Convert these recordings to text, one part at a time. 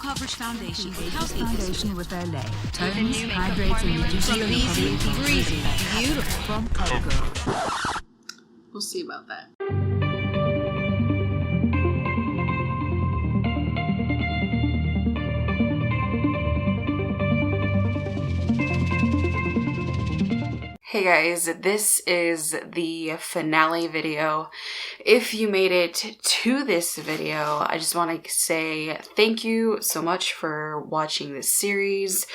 coverage foundation with their lay. Tones, hydrates, and reduces the Easy, breezy, beautiful. From Covergirl. We'll see about that. Hey guys, this is the finale video. If you made it to this video, I just want to say thank you so much for watching this series.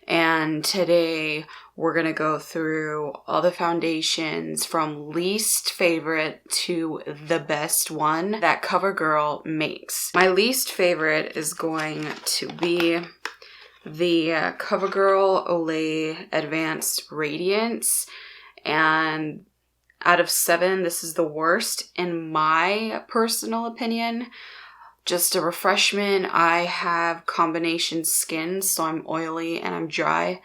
And today we're going to go through all the foundations from least favorite to the best one that Covergirl makes. My least favorite is going to be the Covergirl Olay Advanced Radiance, and out of 7, this is the worst in my personal opinion. Just a refreshment, I have combination skin, so I'm oily and I'm dry.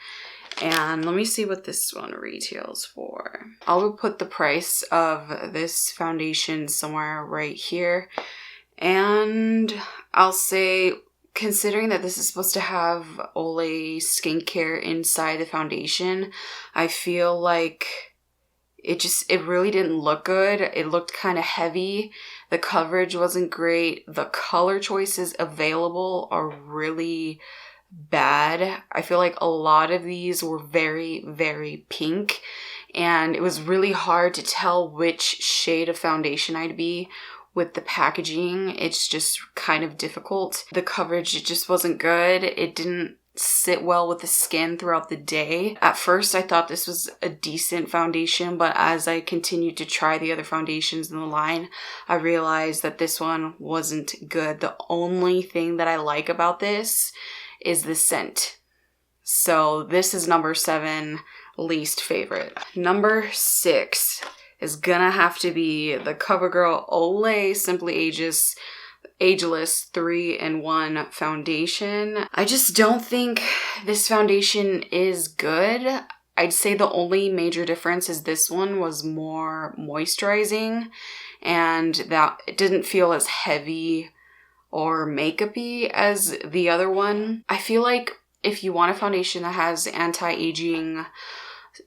And let me see what this one retails for. I will put the price of this foundation somewhere right here. And I'll say, considering that this is supposed to have Olay skincare inside the foundation, I feel like it really didn't look good. It looked kind of heavy. The coverage wasn't great. The color choices available are really bad. I feel like a lot of these were very, very pink, and it was really hard to tell which shade of foundation I'd be. With the packaging, it's just kind of difficult. The coverage, it just wasn't good. It didn't sit well with the skin throughout the day. At first, I thought this was a decent foundation, but as I continued to try the other foundations in the line, I realized that this one wasn't good. The only thing that I like about this is the scent. So this is number 7, least favorite. Number 6 is gonna have to be the Covergirl Olay Simply Ageless 3-in-1 foundation. I just don't think this foundation is good. I'd say the only major difference is this one was more moisturizing, and that it didn't feel as heavy or makeup-y as the other one. I feel like if you want a foundation that has anti-aging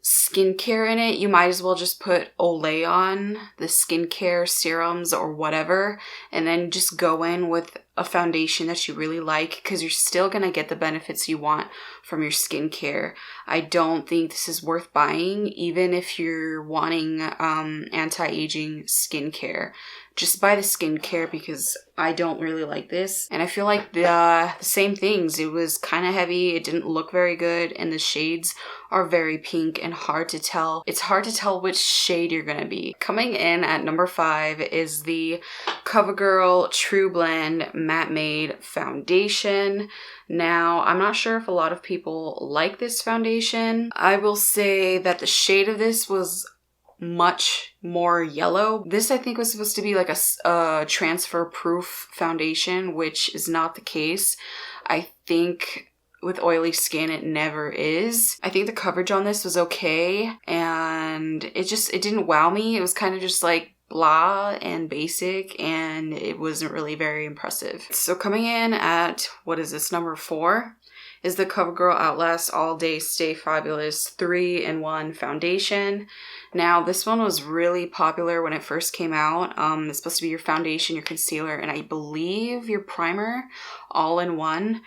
skincare in it, you might as well just put Olay on, the skincare serums or whatever, and then just go in with a foundation that you really like, because you're still gonna get the benefits you want from your skincare. I don't think this is worth buying, even if you're wanting anti-aging skincare. Just buy the skincare, because I don't really like this. And I feel like the same things. It was kind of heavy. It didn't look very good. And the shades are very pink and hard to tell. It's hard to tell which shade you're going to be. Coming in at number 5 is the Covergirl Trublend Matte Made Foundation. Now, I'm not sure if a lot of people like this foundation. I will say that the shade of this was much more yellow. This I think was supposed to be like a transfer proof foundation, which is not the case. I think with oily skin it never is. I think the coverage on this was okay, and it didn't wow me. It was kind of just like blah and basic, and it wasn't really very impressive. So coming in at, what is this, number 4? Is the Covergirl Outlast All Day Stay Fabulous 3-in-1 foundation. Now, this one was really popular when it first came out. It's supposed to be your foundation, your concealer, and I believe your primer all in one.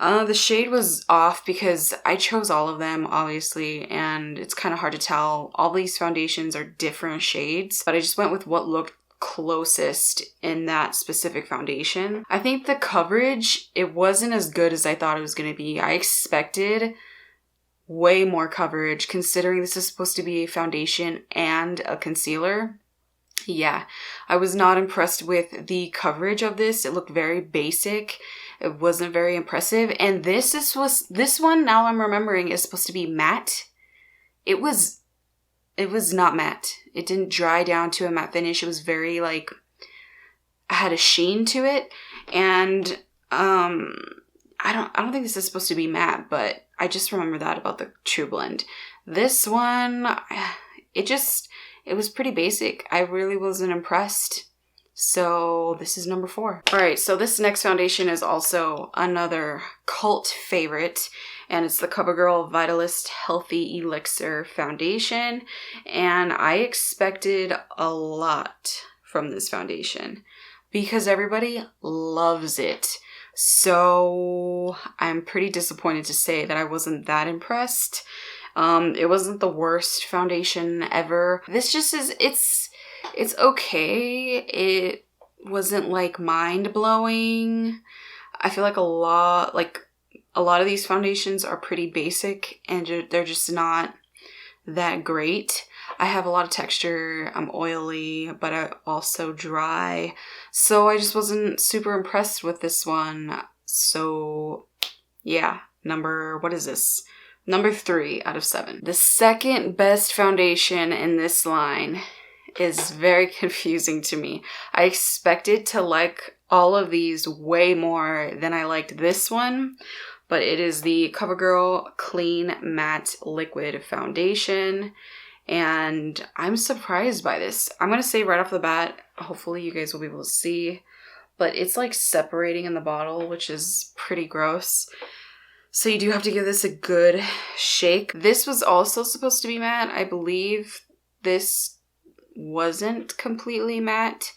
The shade was off because I chose all of them, obviously, and it's kind of hard to tell. All these foundations are different shades, but I just went with what looked closest in that specific foundation. I think the coverage, it wasn't as good as I thought it was going to be. I expected way more coverage, considering this is supposed to be a foundation and a concealer. Yeah, I was not impressed with the coverage of this. It looked very basic. It wasn't very impressive. And this one, now I'm remembering, is supposed to be matte. It was not matte. It didn't dry down to a matte finish. It was very like, had a sheen to it. And I don't think this is supposed to be matte, but I just remember that about the Trublend. This one, it was pretty basic. I really wasn't impressed. So this is number 4. All right, so this next foundation is also another cult favorite, and it's the Covergirl Vitalist Healthy Elixir Foundation. And I expected a lot from this foundation because everybody loves it. So I'm pretty disappointed to say that I wasn't that impressed. It wasn't the worst foundation ever. This just is, it's okay. It wasn't like mind-blowing. I feel like a lot of these foundations are pretty basic and they're just not that great. I have a lot of texture. I'm oily, but I'm also dry. So I just wasn't super impressed with this one. So yeah, what is this? Number 3 out of 7. The second best foundation in this line is very confusing to me. I expected to like all of these way more than I liked this one, but it is the CoverGirl Clean Matte Liquid Foundation, and I'm surprised by this. I'm going to say right off the bat, hopefully you guys will be able to see, but it's like separating in the bottle, which is pretty gross. So you do have to give this a good shake. This was also supposed to be matte. I believe this wasn't completely matte,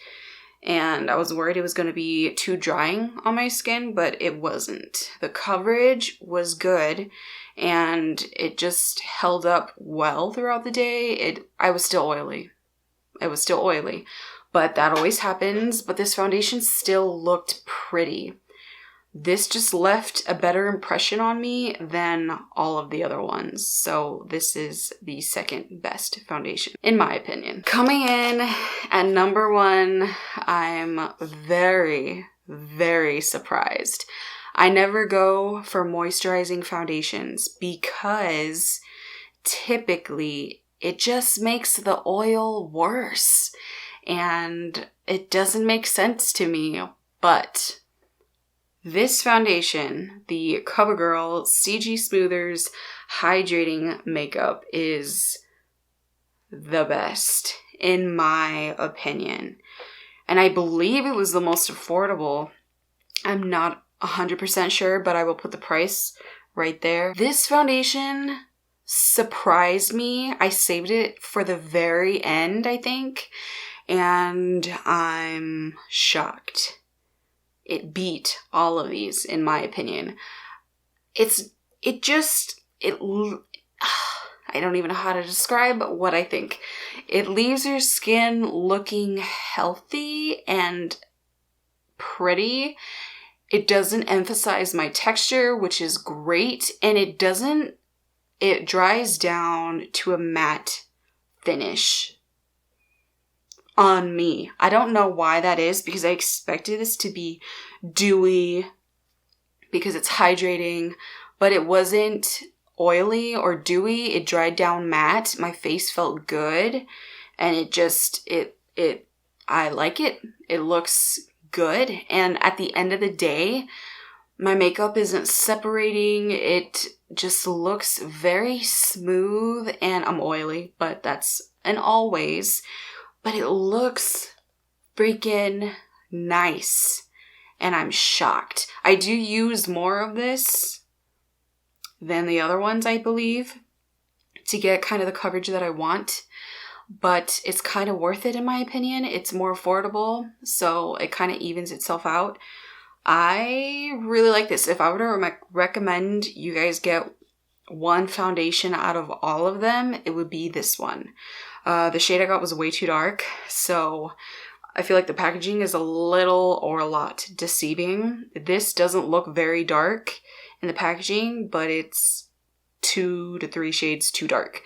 and I was worried it was going to be too drying on my skin, but it wasn't. The coverage was good, and it just held up well throughout the day. I was still oily. It was still oily, but that always happens. But this foundation still looked pretty. This just left a better impression on me than all of the other ones. So this is the second best foundation, in my opinion. Coming in at number 1, I'm very, very surprised. I never go for moisturizing foundations because typically it just makes the oil worse. And it doesn't make sense to me, but this foundation, the CoverGirl CG Smoothers Hydrating Makeup, is the best, in my opinion. And I believe it was the most affordable. I'm not 100% sure, but I will put the price right there. This foundation surprised me. I saved it for the very end, I think, and I'm shocked. It beat all of these, in my opinion. I don't even know how to describe what I think. It leaves your skin looking healthy and pretty. It doesn't emphasize my texture, which is great. And it dries down to a matte finish on me. I don't know why that is, because I expected this to be dewy because it's hydrating, but it wasn't oily or dewy. It dried down matte. My face felt good, and I like it. It looks good, and at the end of the day, my makeup isn't separating. It just looks very smooth, and I'm oily, but that's an always. But it looks freaking nice, and I'm shocked. I do use more of this than the other ones, I believe, to get kind of the coverage that I want, but it's kind of worth it in my opinion. It's more affordable, so it kind of evens itself out. I really like this. If I were to recommend you guys get one foundation out of all of them, it would be this one. The shade I got was way too dark, so I feel like the packaging is a lot deceiving. This doesn't look very dark in the packaging, but it's 2 to 3 shades too dark.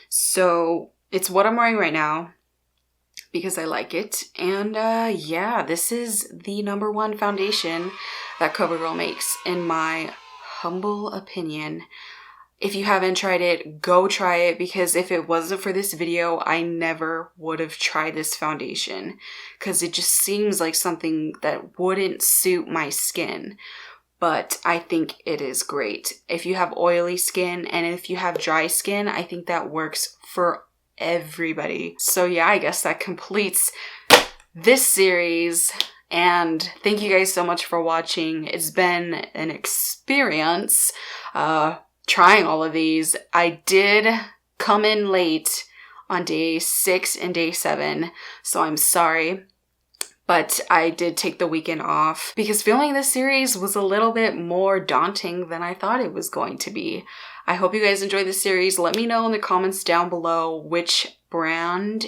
So it's what I'm wearing right now because I like it. And yeah, this is the number 1 foundation that CoverGirl makes, in my humble opinion. If you haven't tried it, go try it, because if it wasn't for this video, I never would have tried this foundation, because it just seems like something that wouldn't suit my skin. But I think it is great. If you have oily skin and if you have dry skin, I think that works for everybody. So yeah, I guess that completes this series. And thank you guys so much for watching. It's been an experience trying all of these. I did come in late on day 6 and day 7, so I'm sorry. But I did take the weekend off because filming this series was a little bit more daunting than I thought it was going to be. I hope you guys enjoyed this series. Let me know in the comments down below which brand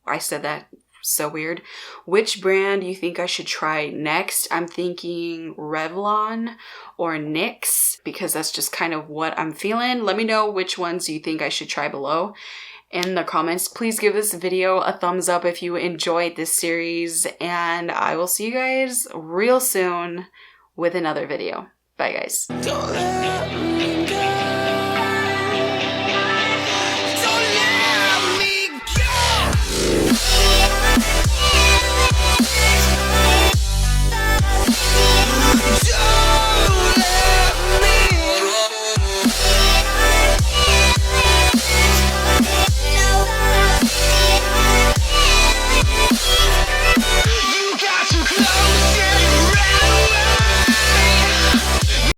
I said that so weird. Which brand you think I should try next? I'm thinking Revlon or NYX because that's just kind of what I'm feeling. Let me know which ones you think I should try below in the comments. Please give this video a thumbs up if you enjoyed this series, and I will see you guys real soon with another video. Bye guys. Don't let me go.